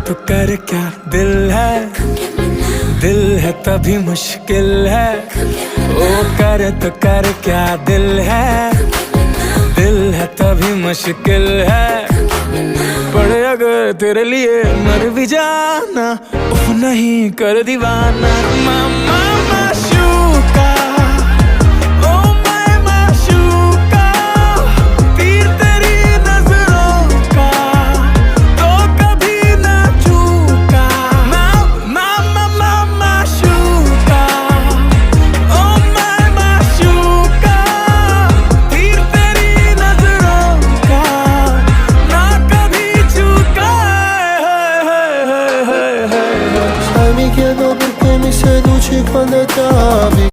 तो कर क्या दिल है, दिल है तभी मुश्किल है। ओ करे तो कर क्या दिल है, दिल है तभी मुश्किल है। पड़े अगर तेरे लिए मर भी जाना, उफ नहीं कर दीवाना मामा।